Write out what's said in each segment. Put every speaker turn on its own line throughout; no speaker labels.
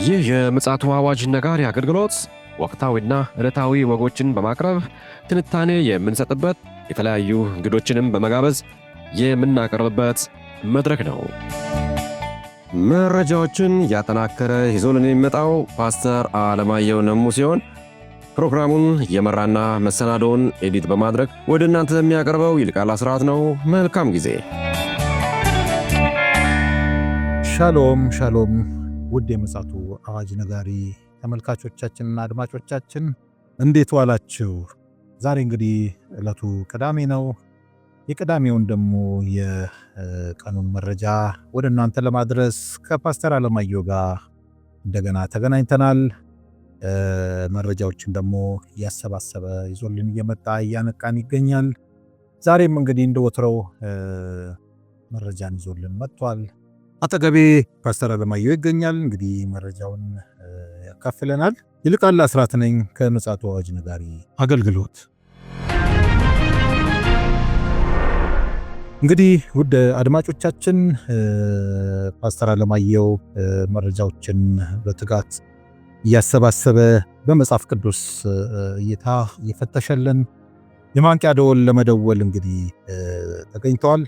ይህ የምፅዓቱ አዋጅ ነጋሪ አገልግሎት ወቅታዊና ዕለታዊ ወጎችን በማቅረብ ትንታኔ የምንሰጥበት የተለያዩ እንግዶችንም በመጋበዝ የምናቀርብበት መድረክ ነው። መረጃዎችን ያጠናከረ ይዞልን የሚመጣው ፓስተር አለማየሁ ነሙ ሲሆን ፕሮግራሙን የመራና መሰናዶውን ኤዲት በማድረግ ወደ እናንተ የሚያቀርበው ይልቃል አስራት ነው። መልካም ጊዜ።
ሻሎም ሻሎም። ውድ የምፅዓቱ አዋጅ ነጋሪ ተመልካቾቻችንና አድማጮቻችን እንዴት ዋላችሁ? ዛሬ እንግዲህ ዕለቱ ቅዳሜ ነው። የቅዳሜውን ደግሞ የቀኑን መረጃ ወደ እናንተ ለማድረስ ከፓስተር አለማየሁ ጋር እንደገና ተገናኝተናል። መረጃዎችን ደግሞ እያሰባሰበ ይዞልን እየመጣ እያነቃን ይገኛል። ዛሬም እንግዲህ እንደወትረው መረጃን ይዞልን መጥቷል። አጠገቤ ፓስተር አለማየሁ ይገኛል። እንግዲህ መረጃውን ያካፍለናል። ይልቃል አስራት ነኝ ከምፅዓቱ አዋጅ ነጋሪ አገልግሎት። እንግዲህ ውድ አድማጮቻችን ፓስተር አለማየሁ መረጃዎችን በትጋት እያሰባሰበ በመጽሐፍ ቅዱስ እይታ እየፈተሸልን የማንቂያ ደወል ለመደወል እንግዲህ ተገኝተዋል።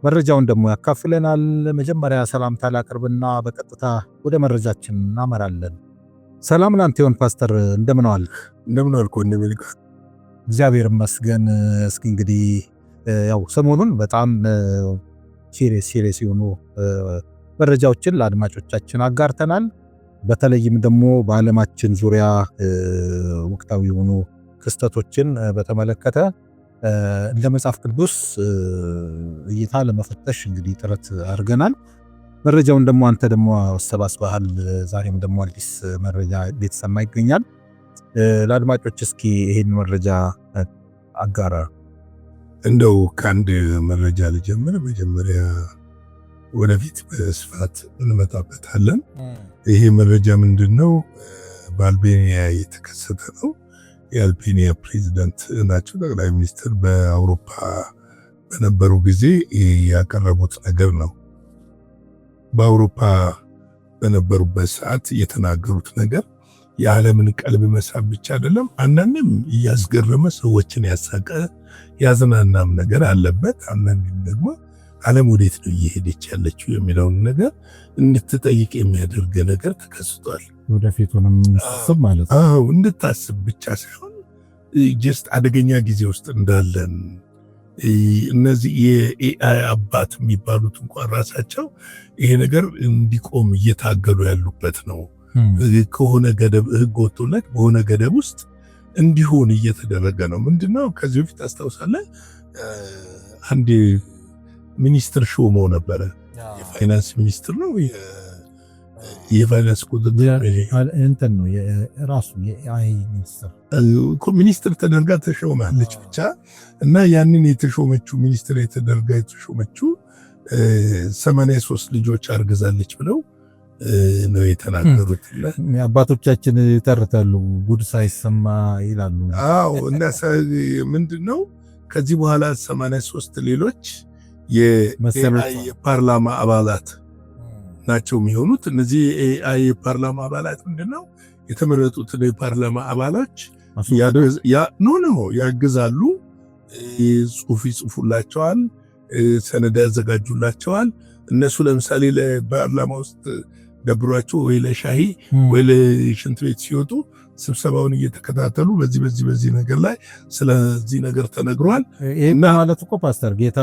መረጃውን ደግሞ ያካፍለናል። መጀመሪያ ሰላምታ ላቅርብና በቀጥታ ወደ መረጃችን እናመራለን። ሰላም ላንተ ይሁን ፓስተር፣ እንደምን ዋልክ?
እንደምን ዋልክ ወንድሜ ይልቃል?
እግዚአብሔር ይመስገን። እስኪ እንግዲህ ያው ሰሞኑን በጣም ሲሪየስ የሆኑ መረጃዎችን ለአድማጮቻችን አጋርተናል። በተለይም ደግሞ በዓለማችን ዙሪያ ወቅታዊ የሆኑ ክስተቶችን በተመለከተ እንደ መጽሐፍ ቅዱስ እይታ ለመፈተሽ እንግዲህ ጥረት አድርገናል። መረጃውን ደግሞ አንተ ደግሞ አሰባስበሃል። ዛሬም ደግሞ አዲስ መረጃ ቤተሰማ ይገኛል። ለአድማጮች እስኪ ይሄን መረጃ አጋራ።
እንደው ከአንድ መረጃ ልጀምር። መጀመሪያ ወደፊት በስፋት እንመጣበታለን። ይሄ መረጃ ምንድነው? በአልቤኒያ የተከሰተ ነው። የአልቤኒያ ፕሬዝዳንት ናቸው። ጠቅላይ ሚኒስትር በአውሮፓ በነበሩ ጊዜ ያቀረቡት ነገር ነው። በአውሮፓ በነበሩበት ሰዓት የተናገሩት ነገር የዓለምን ቀልብ መሳብ ብቻ አይደለም፣ አንዳንድም እያስገረመ ሰዎችን ያሳቀ ያዝናናም ነገር አለበት። አንዳንድም ደግሞ ዓለም ወዴት ነው እየሄደች ያለችው የሚለውን ነገር እንድትጠይቅ የሚያደርግ ነገር ተከስቷል።
ወደፊቱንም እንድታስብ ማለት ነው።
አዎ እንድታስብ ብቻ ሳይሆን ጀስት አደገኛ ጊዜ ውስጥ እንዳለን እነዚህ የኤአይ አባት የሚባሉት እንኳን ራሳቸው ይሄ ነገር እንዲቆም እየታገሉ ያሉበት ነው። ከሆነ ገደብ ህግ ወጥቶለት በሆነ ገደብ ውስጥ እንዲሆን እየተደረገ ነው። ምንድነው? ከዚህ በፊት አስታውሳለህ አንድ ሚኒስትር ሾመው ነበረ። የፋይናንስ ሚኒስትር ነው የፋይናንስ ቁጥጥር
እንትን ነው የራሱ የአይ
ሚኒስትር ተደርጋ ተሾማለች ብቻ። እና ያንን የተሾመችው ሚኒስትር የተደርጋ የተሾመችው 83 ልጆች አርግዛለች ብለው ነው የተናገሩት።
አባቶቻችን ይተርታሉ ጉድ ሳይሰማ ይላሉ።
አዎ እና ምንድነው ከዚህ በኋላ 83 ሌሎች የፓርላማ አባላት ናቸው የሚሆኑት። እነዚህ የፓርላማ አባላት ምንድነው? የተመረጡትን የፓርላማ አባሎች ያግዛሉ፣ ጽሑፍ ይጽፉላቸዋል፣ ሰነድ ያዘጋጁላቸዋል። እነሱ ለምሳሌ ለፓርላማ ውስጥ ደብሯቸው ወይ ለሻሂ ወይ ለሽንት ቤት ሲወጡ ስብሰባውን እየተከታተሉ በዚህ ነገር ላይ ስለዚህ ነገር ተነግሯል።
ይሄ ማለት እኮ ፓስተር ጌታ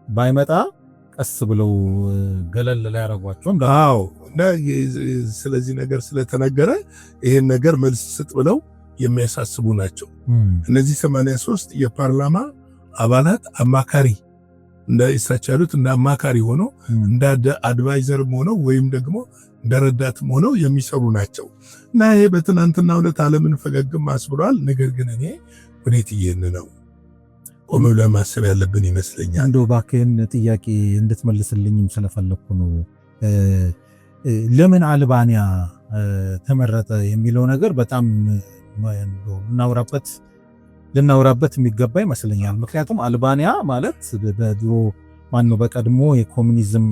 ባይመጣ ቀስ ብለው ገለል ላይ ያረጓቸው
አዎ። እና ስለዚህ ነገር ስለተነገረ ይሄን ነገር መልስ ስጥ ብለው የሚያሳስቡ ናቸው። እነዚህ 83 የፓርላማ አባላት አማካሪ እንደ እሳቸው ያሉት እንደ አማካሪ ሆነው እንደ አድቫይዘርም ሆነው ወይም ደግሞ እንደ ረዳትም ሆነው የሚሰሩ ናቸው። እና ይሄ በትናንትናው ዕለት ዓለምን ፈገግም አስብሏል። ነገር ግን እኔ ወዴት እየሄድን ነው ቆም ብለን ማሰብ ያለብን ይመስለኛል።
እንደው እባክህን ጥያቄ እንድትመልስልኝም ስለፈለኩ ነው። ለምን አልባንያ ተመረጠ የሚለው ነገር በጣም ልናወራበት የሚገባ ይመስለኛል። ምክንያቱም አልባንያ ማለት በድሮ በቀድሞ የኮሙኒዝም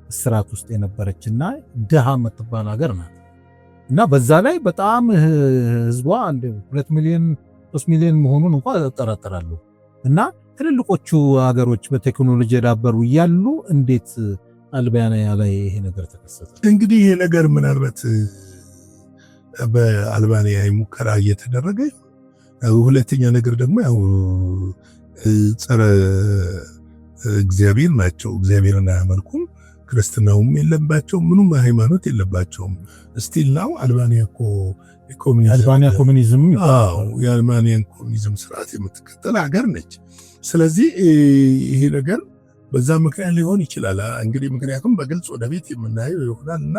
እስራት ውስጥ የነበረችና ድሃ የምትባል ሀገር ናት እና በዛ ላይ በጣም ህዝቧ 2 ሚሊዮን 3 ሚሊዮን መሆኑን እንኳን እጠራጠራለሁ። እና ትልልቆቹ ሀገሮች በቴክኖሎጂ የዳበሩ እያሉ እንዴት አልባንያ ላይ ይሄ ነገር ተከሰተ?
እንግዲህ ይሄ ነገር ምናልባት በአልባንያ ሙከራ እየተደረገ፣ ሁለተኛ ነገር ደግሞ ያው ጸረ እግዚአብሔር ናቸው። እግዚአብሔርን አያመልኩም። ክርስትናውም የለባቸው፣ ምኑም ሃይማኖት የለባቸውም። ስቲል ናው አልባንያ እኮ
አልባንያ ኮሙኒዝም
የአልባንያን ኮሙኒዝም ስርዓት የምትከተል ሀገር ነች። ስለዚህ ይሄ ነገር በዛ ምክንያት ሊሆን ይችላል። እንግዲህ ምክንያቱም በግልጽ ወደፊት የምናየው ይሆናል እና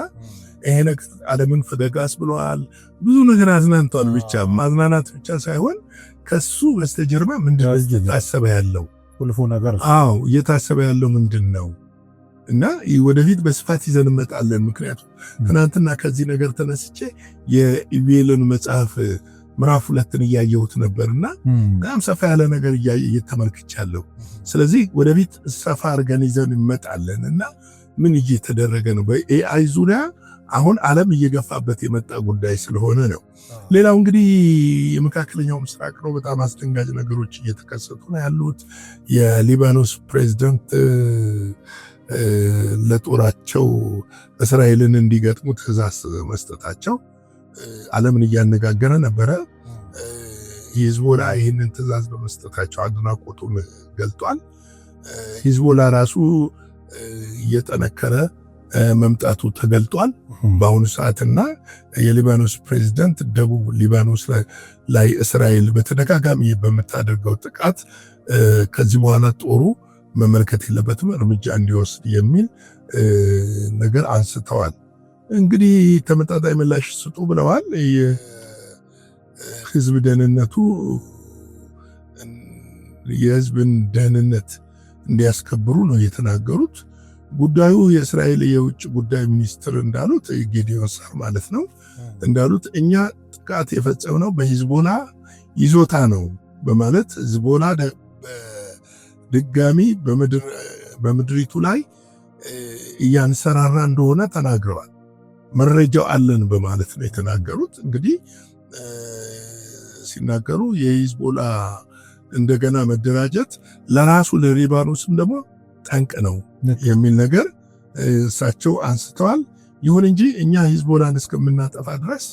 ይሄ ነገር ዓለምን ፈገጋስ ብለዋል። ብዙ ነገር አዝናንቷል። ብቻ ማዝናናት ብቻ ሳይሆን ከሱ በስተጀርባ ምንድነው እየታሰበ ያለው
ቁልፉ ነገር?
አዎ እየታሰበ ያለው ምንድን ነው? እና ወደፊት በስፋት ይዘን እንመጣለን። ምክንያቱም ትናንትና ከዚህ ነገር ተነስቼ የኢዩኤልን መጽሐፍ ምዕራፍ 2ን እያየሁት ነበርና በጣም ሰፋ ያለ ነገር እየተመልክቻለሁ። ስለዚህ ወደፊት ሰፋ አድርገን ይዘን እንመጣለን እና ምን እየተደረገ ነው በኤአይ ዙሪያ አሁን ዓለም እየገፋበት የመጣ ጉዳይ ስለሆነ ነው። ሌላው እንግዲህ የመካከለኛው ምስራቅ ነው። በጣም አስደንጋጭ ነገሮች እየተከሰቱ ነው ያሉት። የሊባኖስ ፕሬዝዳንት ለጦራቸው እስራኤልን እንዲገጥሙ ትእዛዝ መስጠታቸው ዓለምን እያነጋገረ ነበረ። ሂዝቦላ ይህንን ትእዛዝ በመስጠታቸው አድናቆቱን ገልጧል። ሂዝቦላ ራሱ እየጠነከረ መምጣቱ ተገልጧል በአሁኑ ሰዓትና የሊባኖስ ፕሬዝዳንት ደቡብ ሊባኖስ ላይ እስራኤል በተደጋጋሚ በምታደርገው ጥቃት ከዚህ በኋላ ጦሩ መመልከት የለበትም እርምጃ እንዲወስድ የሚል ነገር አንስተዋል። እንግዲህ ተመጣጣኝ ምላሽ ስጡ ብለዋል። የህዝብ ደህንነቱ የህዝብን ደህንነት እንዲያስከብሩ ነው የተናገሩት። ጉዳዩ የእስራኤል የውጭ ጉዳይ ሚኒስትር እንዳሉት ጌዲዮን ሳር ማለት ነው እንዳሉት እኛ ጥቃት የፈጸምነው በሂዝቦላ ይዞታ ነው በማለት ሂዝቦላ ድጋሚ በምድሪቱ ላይ እያንሰራራ እንደሆነ ተናግረዋል። መረጃው አለን በማለት ነው የተናገሩት። እንግዲህ ሲናገሩ የሂዝቦላ እንደገና መደራጀት ለራሱ ለሊባኖስም ደግሞ ጠንቅ ነው የሚል ነገር እሳቸው አንስተዋል። ይሁን እንጂ እኛ ሂዝቦላን እስከምናጠፋ ድረስ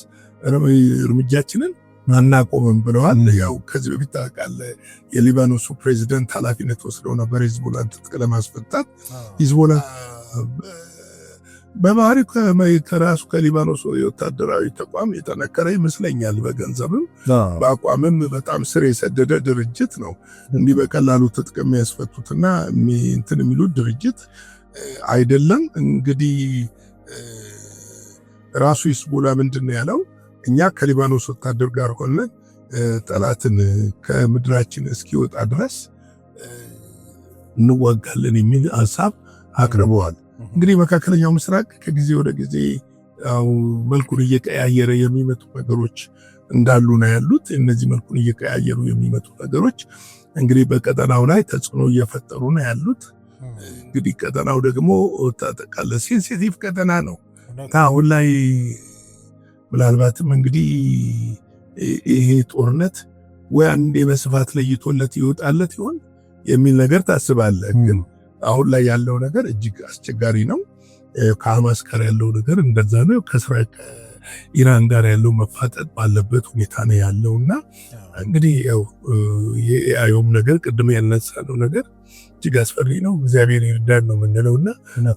እርምጃችንን አናቆምም ብለዋል። ያው ከዚህ በፊት ታውቃለህ የሊባኖሱ ፕሬዚደንት ኃላፊነት ወስደው ነበር ሂዝቦላን ትጥቅ ለማስፈታት። ሂዝቦላ በባህሪ ከራሱ ከሊባኖስ የወታደራዊ ተቋም የጠነከረ ይመስለኛል። በገንዘብም በአቋምም በጣም ስር የሰደደ ድርጅት ነው። እንዲህ በቀላሉ ትጥቅ የሚያስፈቱትና እንትን የሚሉት ድርጅት አይደለም። እንግዲህ ራሱ ሂዝቦላ ምንድን ነው ያለው? እኛ ከሊባኖስ ወታደር ጋር ሆነን ጠላትን ከምድራችን እስኪወጣ ድረስ እንዋጋለን የሚል ሀሳብ አቅርበዋል። እንግዲህ መካከለኛው ምስራቅ ከጊዜ ወደ ጊዜ መልኩን እየቀያየረ የሚመጡ ነገሮች እንዳሉ ነው ያሉት። እነዚህ መልኩን እየቀያየሩ የሚመጡ ነገሮች እንግዲህ በቀጠናው ላይ ተጽዕኖ እየፈጠሩ ነው ያሉት። እንግዲህ ቀጠናው ደግሞ ታጠቃለ ሴንሲቲቭ ቀጠና ነው። አሁን ላይ ምናልባትም እንግዲህ ይሄ ጦርነት ወይ አንዴ በስፋት ለይቶለት ይወጣለት ይሆን የሚል ነገር ታስባለህ። ግን አሁን ላይ ያለው ነገር እጅግ አስቸጋሪ ነው። ከሐማስ ጋር ያለው ነገር እንደዛ ነው። ከኢራን ጋር ያለው መፋጠጥ ባለበት ሁኔታ ነው ያለውና እንግዲህ ያው የአዮም ነገር ቅድም ያነሳነው ነገር እጅግ አስፈሪ ነው። እግዚአብሔር ይርዳን ነው የምንለውና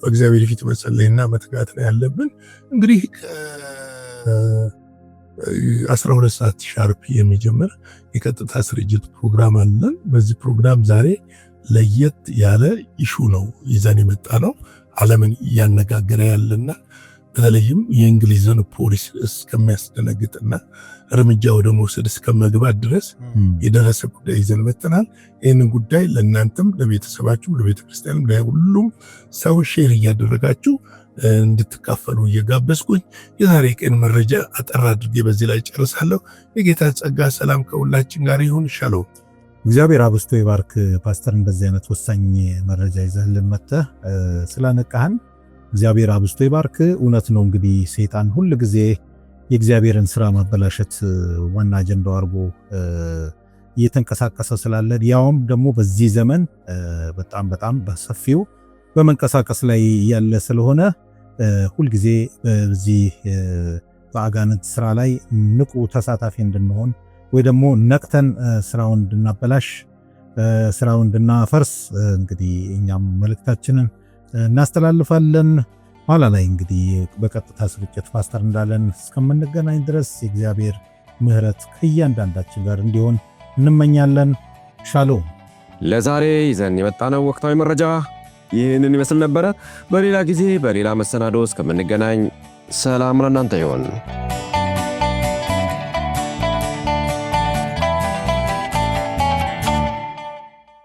በእግዚአብሔር ፊት መጸለይና መትጋት ነው ያለብን። እንግዲህ 12 ሰዓት ሻርፕ የሚጀምር የቀጥታ ስርጭት ፕሮግራም አለን። በዚህ ፕሮግራም ዛሬ ለየት ያለ ኢሹ ነው ይዘን የመጣ ነው። ዓለምን እያነጋገረ ያለና በተለይም የእንግሊዝን ፖሊስ እስከሚያስደነግጥና እርምጃ ወደ መውሰድ እስከመግባት ድረስ የደረሰ ጉዳይ ይዘን መጥተናል። ይህንን ጉዳይ ለእናንተም ለቤተሰባችሁ፣ ለቤተክርስቲያንም ለሁሉም ሰው ሼር እያደረጋችሁ እንድትካፈሉ እየጋበዝኩኝ የዛሬ ቀን መረጃ አጠር አድርጌ በዚህ ላይ ጨርሳለሁ። የጌታ ጸጋ ሰላም ከሁላችን ጋር ይሁን። ሻሎም።
እግዚአብሔር አብስቶ ይባርክ። ፓስተር እንደዚህ አይነት ወሳኝ መረጃ ይዘህልን መጥተህ ስላነቃህን እግዚአብሔር አብዝቶ ይባርክ። እውነት ነው እንግዲህ ሰይጣን ሁል ጊዜ የእግዚአብሔርን ስራ ማበላሸት ዋና አጀንዳው አድርጎ እየተንቀሳቀሰ ስላለ ያውም ደግሞ በዚህ ዘመን በጣም በሰፊው በመንቀሳቀስ ላይ ያለ ስለሆነ ሁልጊዜ በዚህ በአጋንንት ስራ ላይ ንቁ ተሳታፊ እንድንሆን ወይ ደግሞ ነቅተን ስራውን እንድናበላሽ ስራውን እንድናፈርስ እንግዲህ እኛም መልእክታችንን እናስተላልፋለን። ኋላ ላይ እንግዲህ በቀጥታ ስርጭት ፓስተር እንዳለን እስከምንገናኝ ድረስ የእግዚአብሔር ምሕረት ከእያንዳንዳችን ጋር እንዲሆን እንመኛለን። ሻሎም።
ለዛሬ ይዘን የመጣነው ወቅታዊ መረጃ ይህንን ይመስል ነበረ። በሌላ ጊዜ በሌላ መሰናዶ እስከምንገናኝ ሰላም ለእናንተ ይሁን።